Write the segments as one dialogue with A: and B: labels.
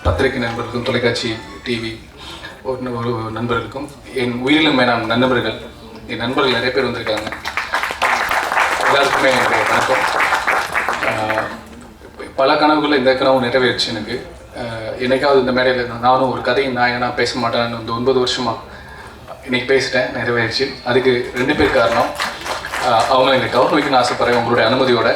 A: பத்திரிகை நண்பர்களுக்கும் தொலைக்காட்சி டிவி ஒரு நண்பர்களுக்கும் என் உயிரிலும் மேலாம் நண்பர்கள் என் நண்பர்கள் நிறைய பேர் வந்திருக்காங்க. எல்லாருக்குமே என்னுடைய வணக்கம். பல கனவுகளில் இந்த கனவு நிறைவேறிச்சு எனக்கு. என்னைக்காவது இந்த மேடையில் நானும் ஒரு கதையின் நாயகனாக பேச மாட்டேன்னு இந்த 9 வருஷமாக இன்றைக்கி பேசிட்டேன், நிறைவேறிச்சு. அதுக்கு 2 பேர் காரணம். அவங்க என்னை கௌரவிக்கணும்னு ஆசைப்படுறேன் உங்களுடைய அனுமதியோட.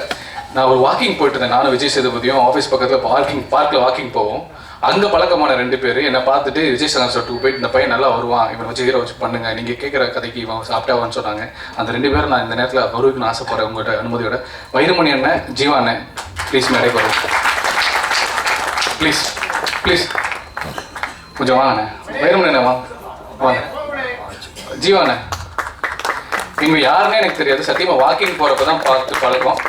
A: நான் ஒரு வாக்கிங் போயிட்டு இருந்தேன், நானும் விஜய் சேதுபதியும் ஆஃபீஸ் பக்கத்தில் பார்க்கில் வாக்கிங் போவோம். அங்கே பழக்கமான 2 பேர் என்னை பார்த்துட்டு விஜய் சங்கர் சார்ட்டுக்கு போயிட்டு இந்த பையன் நல்லா வருவான், இவனை வச்சு ஹீரோ வச்சு பண்ணுங்க, நீங்கள் கேட்குற கதைக்கு இவன் சாப்பிட்டாவான்னு சொன்னாங்க. அந்த 2 பேரும் நான் இந்த நேரத்தில் கௌரவிக்கணும்னு ஆசைப்படுறேன் உங்கள்கிட்ட அனுமதியோட. வைரமணி அண்ணன், ஜீவா அண்ணன், ப்ளீஸ் மேடை வரும், ப்ளீஸ் ப்ளீஸ் கொஞ்சம் வாங்கண்ணே. வைரமணி அண்ணன் வாங்க. ஜீவா அண்ணன் இவங்க யாருன்னே எனக்கு தெரியாது, சத்தியமாக வாக்கிங் போகிறப்ப தான் பார்த்து பழக்கம்.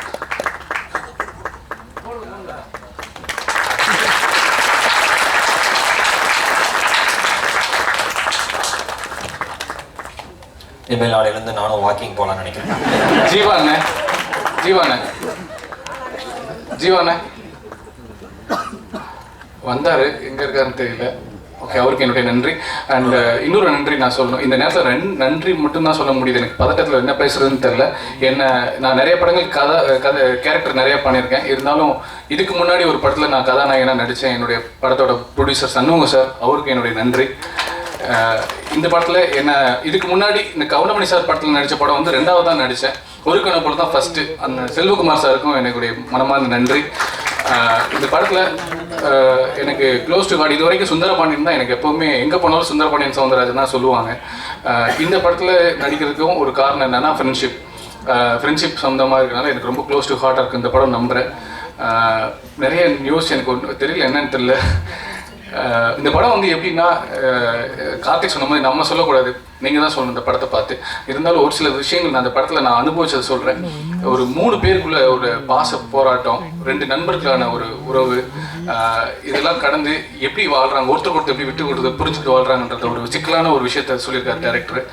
B: இனிமேல் நாளையிலேருந்து நானும் வாக்கிங் போகலான்னு நினைக்கிறேன்.
A: ஜீவாண்ணே வந்தார், எங்கே இருக்காருன்னு தெரியல. ஓகே, அவருக்கு என்னுடைய நன்றி. அண்ட் இன்னொரு நன்றி நான் சொல்லணும். இந்த நேரத்தில் நன்றி மட்டும்தான் சொல்ல முடியுது. எனக்கு பதட்டத்தில் என்ன பேசுறதுன்னு தெரியல. நான் நிறைய படங்கள் கதை கேரக்டர் நிறைய பண்ணியிருக்கேன். இருந்தாலும் இதுக்கு முன்னாடி ஒரு படத்தில் நான் கதாநாயகனாக நடித்தேன். என்னுடைய படத்தோட ப்ரொடியூசர் சண்முகம் சார், அவருக்கு என்னுடைய நன்றி. இந்த படத்தில் இதுக்கு முன்னாடி இந்த கவுண்டமணி சார் படத்தில் நடித்த படம் வந்து 2வது தான் நடித்தேன். ஒரு கணக்கு போல தான் ஃபஸ்ட்டு. அந்த செல்வகுமார் சாருக்கும் என்னுடைய மனமார்ந்த நன்றி. இந்த படத்தில் எனக்கு க்ளோஸ் டு ஹார்ட். இது வரைக்கும் சுந்தரபாண்டியன் தான் எனக்கு எப்போவுமே எங்கே போனாலும் சுந்தரபாண்டியன் சௌந்தரராஜன் தான் சொல்லுவாங்க. இந்த படத்தில் நடிக்கிறதுக்கும் ஒரு காரணம் என்னென்னா ஃப்ரெண்ட்ஷிப் சொந்தமாக இருக்கிறனால எனக்கு ரொம்ப க்ளோஸ் டு ஹார்ட்டாக இருக்குது இந்த படம். நம்புகிறேன். நிறைய நியூஸ் எனக்கு ஒன்று தெரியல, என்னன்னு தெரியல. இந்த படம் வந்து எப்படின்னா, கார்த்திக் சொன்ன மாதிரி நம்ம சொல்லக்கூடாது, நீங்கள் தான் சொல்லணும் இந்த படத்தை பார்த்து. இருந்தாலும் ஒரு சில விஷயங்கள் நான் அந்த படத்தில் நான் அனுபவிச்சதை சொல்கிறேன். ஒரு 3 பேருக்குள்ள ஒரு பாச போராட்டம், 2 நண்பர்களான ஒரு உறவு, இதெல்லாம் கடந்து எப்படி வாழ்கிறாங்க, ஒருத்தருக்கு எப்படி விட்டு கொடுத்து புரிஞ்சுட்டு வாழ்கிறாங்கன்றத ஒரு சிக்கலான ஒரு விஷயத்த சொல்லியிருக்காரு டைரக்டர்.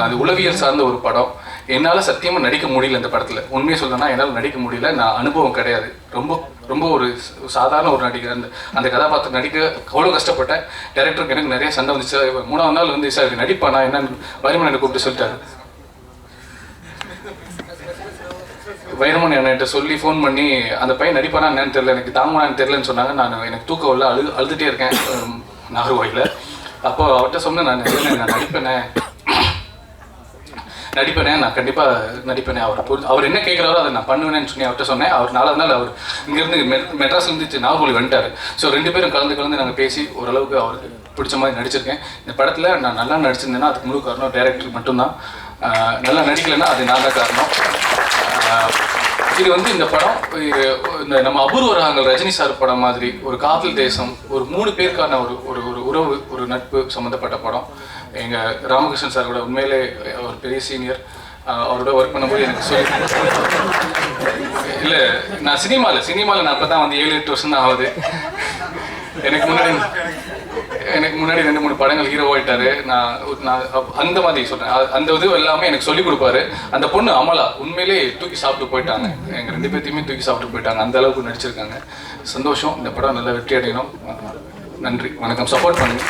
A: அது உளவியல் சார்ந்த ஒரு படம். என்னால் சத்தியமாக நடிக்க முடியல இந்த படத்தில். உண்மையை சொல்லணும்னா என்னால் நடிக்க முடியல. நான் அனுபவம் கிடையாது. ரொம்ப ஒரு சாதாரண ஒரு நடிகர். அந்த கதாபாத்திரம் நடிக்க அவ்வளோ கஷ்டப்பட்டேன். டைரக்டருக்கு எனக்கு நிறைய சண்டை வந்துச்சு. 3வது நாள் வந்து சார் நடிப்பானா என்னன்னு வைரமணி என்னை கூப்பிட்டு சொல்லிட்டாரு. வைரமணி அண்ணன்ட்ட சொல்லி ஃபோன் பண்ணி அந்த பையன் நடிப்பானா என்னன்னு தெரியல, எனக்கு தாங்கமானு தெரியலன்னு சொன்னாங்க. எனக்கு தூக்கம் இல்லை, அழுதுகிட்டே இருக்கேன் நாகர்கோயிலில். அப்போ அவர்கிட்ட சொன்னேன், நான் நடிப்பேனே, நான் கண்டிப்பாக நடிப்பேனே. அவர் என்ன கேட்குறாரோ அதை நான் பண்ணுவேன்னு சொல்லி அவர்கிட்ட சொன்னேன். அவர் 4வது நாள் அவர் இங்கேருந்து மெட்ராஸ்லேருந்து நாகர்கோவில் வந்துட்டார். ஸோ 2 பேரும் கலந்து நாங்கள் பேசி ஓரளவுக்கு அவருக்கு பிடிச்ச மாதிரி நடிச்சிருக்கேன். இந்த படத்தில் நான் நல்லா நடிச்சிருந்தேன்னா அதுக்கு முழு காரணம் டைரக்டர் மட்டும்தான். நல்லா நடிக்கலைன்னா அது நான் தான் காரணம். இது வந்து இந்த படம் இந்த நம்ம அபூர்வ ராகங்கள் ரஜினி சார் படம் மாதிரி ஒரு காதல் தேசம், ஒரு 3 பேருக்கான ஒரு உறவு, ஒரு நட்பு சம்மந்தப்பட்ட படம். எங்கள் ராமகிருஷ்ணன் சார் கூட உண்மையிலே ஒரு பெரிய சீனியர். அவரோட ஒர்க் பண்ணும்போது எனக்கு இல்லை, நான் சினிமாவில் நான் அப்போ தான் வந்து 7-8 வருஷம் தான் ஆகுது. எனக்கு முன்னாடி 2-3 படங்கள் ஹீரோ ஆகிட்டாரு. நான் அந்த மாதிரி சொல்கிறேன். அந்த இது எல்லாமே எனக்கு சொல்லிக் கொடுப்பாரு. அந்த பொண்ணு அமலா உண்மையிலே தூக்கி சாப்பிட்டு போயிட்டாங்க. எங்கள் 2 பேர்த்தையுமே தூக்கி சாப்பிட்டு போயிட்டாங்க. அந்த அளவுக்கு நடிச்சிருக்காங்க. சந்தோஷம். இந்த படம் நல்லா வெற்றி அடையணும். நன்றி, வணக்கம். சப்போர்ட் பண்ணுங்க.